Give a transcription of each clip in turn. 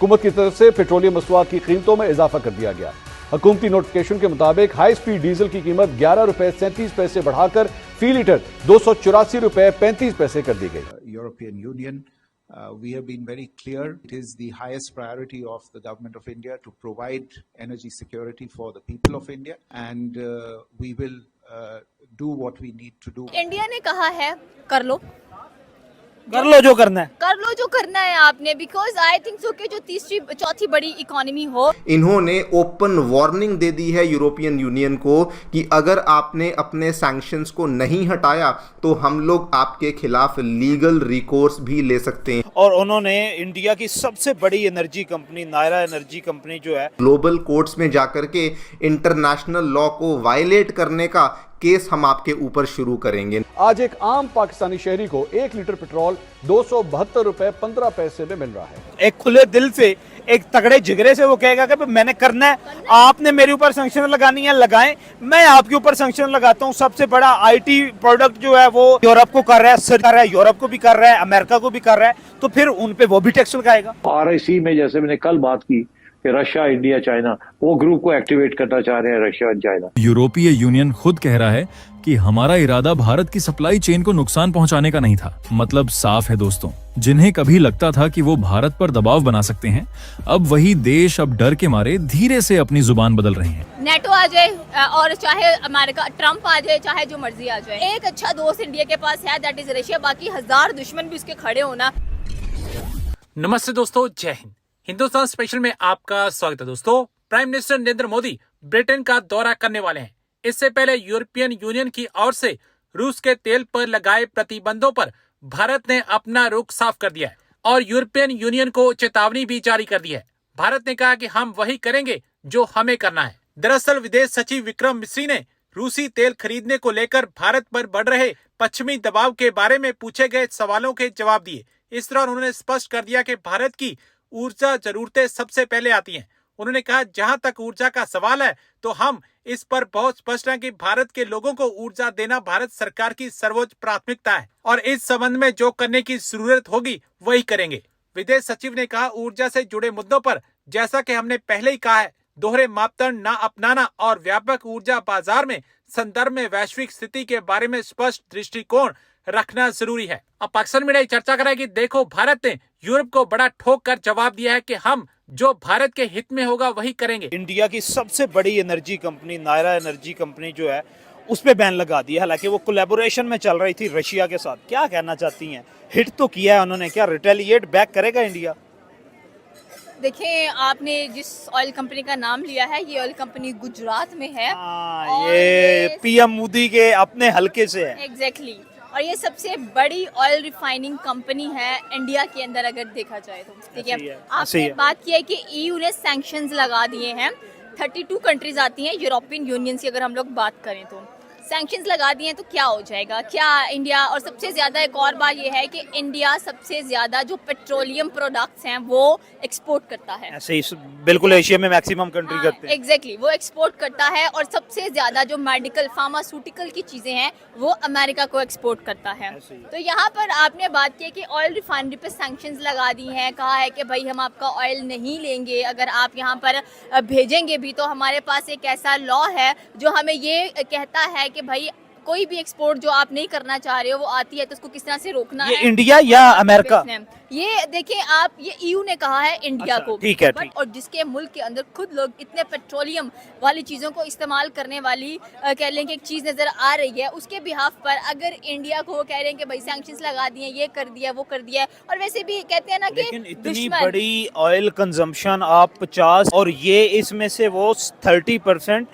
हुकूमत की तरफ से पेट्रोलियम मसनूआत की कीमतों में इजाफा कर दिया गया। हुकूमती नोटिफिकेशन के मुताबिक हाई स्पीड डीजल की कीमत 11 रुपए 37 पैसे बढ़ाकर फी लीटर 284 रुपए 35 पैसे कर दी गई। European Union, we have been very clear. It is the highest priority of the government of India to provide energy security for the people of India, and we will do what we need to do. India ने कहा है कर लो जो करना है कर लो जो करना है आपने, बिकॉज आई थिंक सो कि जो तीसरी चौथी बड़ी इकोनॉमी हो। इन्होंने ओपन वार्निंग दे दी है यूरोपियन यूनियन को कि अगर आपने अपने सैंक्शंस को नहीं हटाया तो हम लोग आपके खिलाफ लीगल रिकोर्स भी ले सकते हैं। और उन्होंने इंडिया की सबसे बड़ी energy company Nayara energy company जो है ग्लोबल कोर्ट्स में जाकर के इंटरनेशनल लॉ को वायलेट करने का केस हम आपके ऊपर शुरू करेंगे। आज एक आम पाकिस्तानी शहरी को 1 लीटर पेट्रोल 272 रुपए 15 पैसे में मिल रहा है। एक खुले दिल से, एक तगड़े जिगरे से वो कहेगा कि मैंने करना है, आपने मेरे ऊपर सैंक्शन लगानी है लगाएं, मैं आपके ऊपर सैंक्शन लगाता हूं। सबसे बड़ा आईटी प्रोडक्ट जो है वो यूरोप को कर रहा है, यूरोप को भी कर रहा है, अमेरिका को भी कर रहा है, तो फिर उन पे वो भी टैक्स लगाएगा। RIC में जैसे मैंने कल बात की कि रशिया, इंडिया, चाइना वो ग्रुप को एक्टिवेट करना चाह रहे हैं, रशिया और चाइना। यूरोपीय यूनियन खुद कह रहा है कि हमारा इरादा भारत की सप्लाई चेन को नुकसान पहुंचाने का नहीं था। मतलब साफ है दोस्तों, जिन्हें कभी लगता था कि वो भारत पर दबाव बना सकते हैं, अब वही देश अब डर के मारे धीरे से अपनी जुबान बदल रहे हैं। नेटो आ जाए और चाहे अमेरिका ट्रम्प आ जाए, चाहे जो मर्जी आ जाए, एक अच्छा दोस्त इंडिया के पास है, दैट इज रशिया। बाकी 1000 दुश्मन भी उसके खड़े होना। नमस्ते दोस्तों, जय हिंद। हिंदुस्तान स्पेशल में आपका स्वागत है दोस्तों। Prime minister Narendra Modi Britain का दौरा करने वाले हैं। इससे पहले यूरोपियन यूनियन की ओर से रूस के तेल पर लगाए प्रतिबंधों पर भारत ने अपना रुख साफ कर दिया है और यूरोपियन यूनियन को चेतावनी भी जारी कर दी है। भारत ने कहा कि हम वही करेंगे जो हमें करना है। दरअसल विदेश सचिव विक्रम मिस्री ने रूसी तेल खरीदने को लेकर भारत पर बढ़ रहे पश्चिमी दबाव के बारे में पूछे गए सवालों के जवाब दिए। इस दौरान उन्होंने स्पष्ट कर दिया कि भारत की ऊर्जा जरूरतें सबसे पहले आती हैं। उन्होंने कहा, जहां तक ऊर्जा का सवाल है तो हम इस पर बहुत स्पष्ट हैं कि भारत के लोगों को ऊर्जा देना भारत सरकार की सर्वोच्च प्राथमिकता है और इस संबंध में जो करने की जरूरत होगी वही करेंगे। विदेश सचिव ने कहा, ऊर्जा से जुड़े मुद्दों पर जैसा कि हमने पहले ही कहा है, दोहरे मापदंड न अपनाना और व्यापक ऊर्जा बाजार में संदर्भ में वैश्विक स्थिति के बारे में स्पष्ट दृष्टिकोण रखना जरूरी है। अब पाकिस्तान मीडिया चर्चा कर रहा है कि देखो, भारत ने यूरोप को बड़ा ठोक कर जवाब दिया है कि हम जो भारत के हित में होगा वही करेंगे। इंडिया की सबसे बड़ी energy company Nayara energy company जो है उस पे बैन लगा दिया। हालांकि वो कोलैबोरेशन में चल रही थी रशिया के साथ। क्या कहना चाहती हैं? हिट तो किया है उन्होंने, क्या रिटेलिएट बैक करेगा इंडिया? देखिए, आपने जिस ऑयल कंपनी का नाम लिया है, ये ऑयल कंपनी गुजरात में है। ये पीएम मोदी के अपने हलके से है। एग्जैक्टली। और ये सबसे बड़ी ऑयल रिफाइनिंग कंपनी है इंडिया के अंदर अगर देखा जाए तो। ठीक है, आपने बात की है कि EU ने सैंक्शंस लगा दिए हैं। 32 कंट्रीज आती हैं यूरोपियन यूनियन से, अगर हम लोग बात करें तो सैंक्शंस लगा दिए हैं तो क्या हो जाएगा, क्या इंडिया। और सबसे ज्यादा एक और बात ये है कि इंडिया सबसे ज्यादा जो पेट्रोलियम प्रोडक्ट्स हैं वो एक्सपोर्ट करता है। ऐसे ही बिल्कुल एशिया में मैक्सिमम कंट्री करते हैं। एग्जैक्टली, वो एक्सपोर्ट करता है और सबसे ज्यादा जो मेडिकल फार्मास्यूटिकल की चीजें हैं वो अमेरिका को एक्सपोर्ट करता है। तो यहाँ पर आपने बात की कि ऑयल रिफाइनरी पे सैंक्शंस लगा दी हैं, कहा है कि भाई हम आपका ऑयल नहीं लेंगे, अगर आप यहाँ पर भेजेंगे भी तो हमारे पास एक ऐसा लॉ है जो हमें ये कहता है कि भाई कोई भी एक्सपोर्ट जो आप नहीं करना चाह रहे हो वो आती है तो उसको किस तरह से रोकना है। इंडिया या अमेरिका? ये देखिए आप, ये EU ने कहा है इंडिया को। ठीक है, और जिसके मुल्क के अंदर खुद लोग इतने पेट्रोलियम वाली चीजों को इस्तेमाल करने वाली कह लें कि एक चीज नजर आ रही है, उसके बिहाफ पर अगर इंडिया को वो कह रहे हैं कि भाई सैंक्शंस लगा दिए, ये कर दिया, वो कर दिया। और वैसे भी कहते हैं ना कि इतनी बड़ी ऑयल कंजम्पशन आप 50 और ये इसमें से वो 30%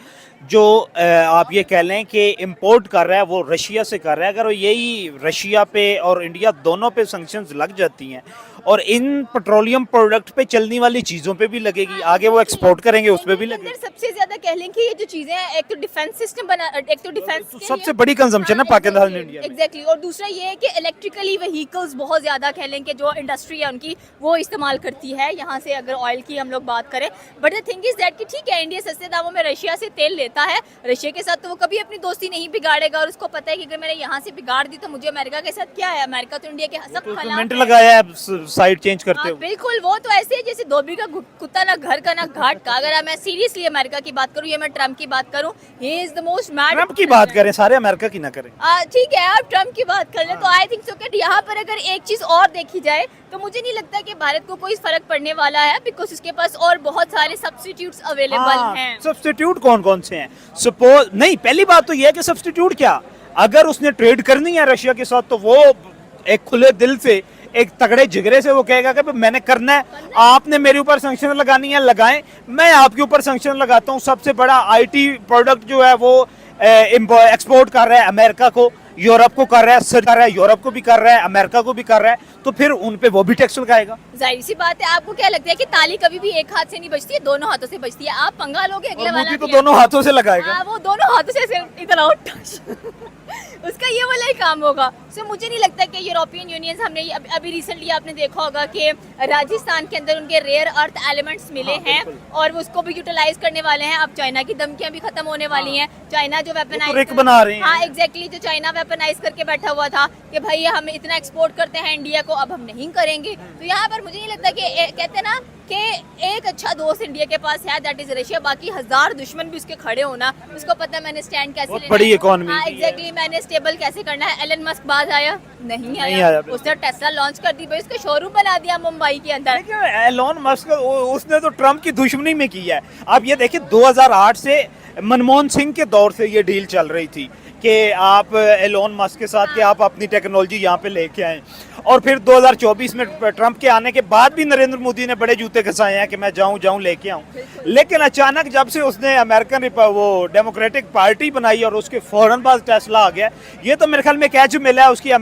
जो आप ये कह लें कि इंपोर्ट कर रहा है वो रशिया से कर रहा है। अगर यही रशिया पे और इंडिया दोनों पे सैंक्शंस लग जाती हैं और इन पेट्रोलियम प्रोडक्ट पे चलने वाली चीजों पे भी लगेगी, आगे वो एक्सपोर्ट करेंगे उस पे भी लगेगी। सबसे ज्यादा कह लें कि ये जो चीजें हैं, एक तो डिफेंस सिस्टम बना, एक तो डिफेंस सबसे बड़ी कंजम्पशन है पाकिस्तान इंडिया। एग्जैक्टली। और दूसरा ये है कि इलेक्ट्रिकली व्हीकल्स बहुत ज्यादा कह लें कि जो इंडस्ट्री है उनकी वो इस्तेमाल करती है यहाँ से, अगर ऑयल की हम लोग बात करें। But the thing is that कि ठीक है, इंडिया सस्ते दामों में रशिया से तेल लेता है, रशिया के साथ तो वो कभी अपनी दोस्ती नहीं बिगाड़ेगा और उसको पता है कि अगर मैंने यहाँ से बिगाड़ दी तो मुझे अमेरिका के साथ क्या है। अमेरिका तो इंडिया के सब लगाया है साइड चेंज करते हो। बिल्कुल, वो तो ऐसे है जैसे धोबी का कुत्ता ना घर का ना घाट का। अगर मैं सीरियसली अमेरिका की बात करूं या मैं ट्रम्प की बात करूं, he is the most mad. Trump की बात करें, सारे अमेरिका की ना करें। ठीक है, आप ट्रम्प की बात कर ले तो आई थिंक सो कि यहाँ पर अगर एक चीज और देखी जाए तो मुझे नहीं लगता कि भारत को कोई फर्क पड़ने वाला है, बिकॉज उसके पास और बहुत सारे सब्स्टिट्यूट्स अवेलेबल हैं। सब्स्टिट्यूट कौन कौन से हैं? सपोज नहीं, पहली बात तो ये है कि सब्स्टिट्यूट क्या, अगर उसने ट्रेड करनी है रशिया के साथ तो वो एक खुले दिल से, एक तगड़े जिगरे से वो कहेगा कि मैंने करना है, आपने मेरे ऊपर सैंक्शन लगानी है लगाएं, मैं आपके ऊपर सैंक्शन लगाता हूं। सबसे बड़ा आईटी प्रोडक्ट जो है वो एक्सपोर्ट कर रहा है अमेरिका को, यूरोप को कर रहा है, यूरोप को भी कर रहा है, अमेरिका को भी कर रहा है, तो फिर उन पे वो भी टैक्स लगाएगा। जाहिर सी बात है। आपको क्या लगता है कि ताली कभी भी एक हाथ से नहीं बजती है, दोनों हाथों से बजती है? आप पंगा लोगे अगले वाला तो दोनों हाथों से लगाएगा। वो दोनों हाथों से इतना उसका ये वाला ही काम होगा। सो मुझे नहीं लगता कि यूरोपियन यूनियन, हमने अभी रिसेंटली आपने देखा होगा कि राजस्थान के अंदर उनके रेयर अर्थ एलिमेंट्स मिले हैं और उसको भी यूटिलाइज करने वाले हैं। अब चाइना की धमकियां भी खत्म होने वाली हैं। चाइना जो वेपनाइज बना रहे हैं। हाँ एग्जैक्टली, जो चाइना वेपनाइज करके बैठा हुआ था कि भाई हम इतना एक्सपोर्ट करते हैं इंडिया को, अब हम नहीं करेंगे। तो यहाँ पर मुझे नहीं लगता कि कहते हैं ना कि एक अच्छा दोस्त इंडिया के पास है, दैट इज रशिया। बाकी 1000 दुश्मन भी उसके खड़े होना, उसको पता है मैंने स्टैंड कैसे लेना है। बड़ी इकोनॉमी। हाँ एग्जैक्टली, मैंने स्टेबल कैसे करना है। एलन मस्क बाज आया नहीं आया, उसने टेस्ला लॉन्च कर दी भाई, उसका शोरूम बना दिया मुंबई के अंदर। एलन मस्क उसने तो ट्रम्प की दुश्मनी में की है। आप ये देखिए 2008 से मनमोहन सिंह के दौर से ये डील चल रही थी कि आप एलोन मस्क के साथ कि आप अपनी टेक्नोलॉजी यहाँ पे लेके आए, और फिर 2024 में ट्रंप के आने के बाद भी नरेंद्र मोदी ने बड़े जूते घसाए हैं कि मैं जाऊँ लेके आऊँ। लेकिन अचानक जब से उसने अमेरिकन वो डेमोक्रेटिक पार्टी बनाई और उसके फौरन बाद टेस्ला आ गया, ये तो मेरे ख्याल में कैच मिला है उसकी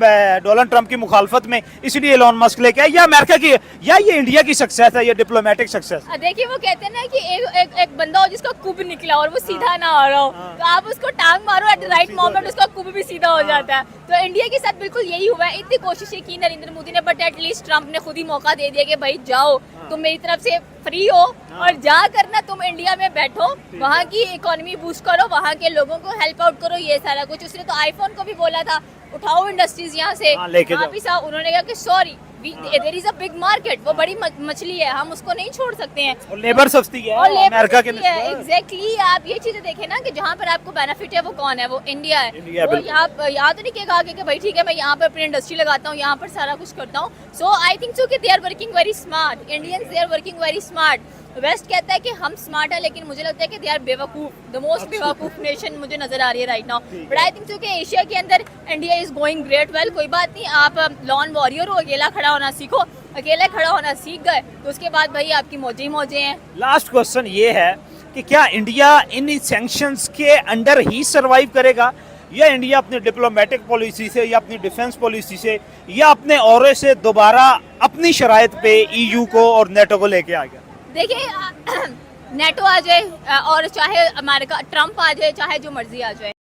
डोनाल्ड ट्रंप की मुखालफत में, इसलिए एलोन मस्क लेके आया। या अमेरिका की या ये इंडिया की सक्सेस है, ये डिप्लोमेटिक सक्सेस। देखिए वो कहते हैं ना कि एक बंदा हो जिसका कुब निकला और वो सीधा ना आ रहा हो, तो आप उसको टांग मारो एट द राइट मोमेंट, उसका कुब भी सीधा हो जाता है। तो इंडिया के साथ बिल्कुल यही हुआ है। इतनी कोशिशें की नरेंद्र मोदी ने, बट एटलीस्ट ट्रंप ने खुद ही मौका दे दिया कि भाई जाओ, तुम मेरी तरफ से फ्री हो और जा करना तुम इंडिया में बैठो, वहाँ की इकोनॉमी बूस्ट करो, वहाँ के लोगों को हेल्प आउट करो, ये सारा कुछ। उसने तो आईफोन को भी बोला था उठाओ इंडस्ट्रीज यहाँ से, उन्होंने कहा कि sorry there is a big market, वो बड़ी मछली है, हम उसको नहीं छोड़ सकते हैं। और लेबर सस्ती है और अमेरिका के एग्जैक्टली। आप ये चीजें देखें ना कि जहाँ पर आपको बेनिफिट है वो कौन है, वो इंडिया है। वो यहाँ तो नहीं कहा कि भाई ठीक है मैं यहाँ पर अपनी इंडस्ट्री लगाता हूँ, यहाँ पर सारा कुछ करता हूँ। सो आई थिंक सो कि they are working very smart, Indians they are working very smart. West कहता है कि हम स्मार्ट है, लेकिन मुझे लगता है कि दे आर बेवकूफ, द मोस्ट बेवकूफ नेशन मुझे नजर आ रही है right now. But I think so कि एशिया के अंदर India is going great well. कोई बात नहीं, आप लॉन वॉरियर हो, अकेला खड़ा होना सीखो, अकेला खड़ा होना सीख गए तो उसके बाद भाई आपकी मौजे ही मौजे हैं। लास्ट क्वेश्चन ये है कि क्या इंडिया इन सैंक्शंस के अंडर ही सरवाइव करेगा, या इंडिया अपनी डिप्लोमेटिक पॉलिसी से या अपनी डिफेंस पॉलिसी से या अपने औरे से दोबारा अपनी शराइत पे EU को और नेटो को लेके आ गया? देखिए नेटो आ जाए और चाहे अमेरिका ट्रम्प आ जाए, चाहे जो मर्जी आ जाए,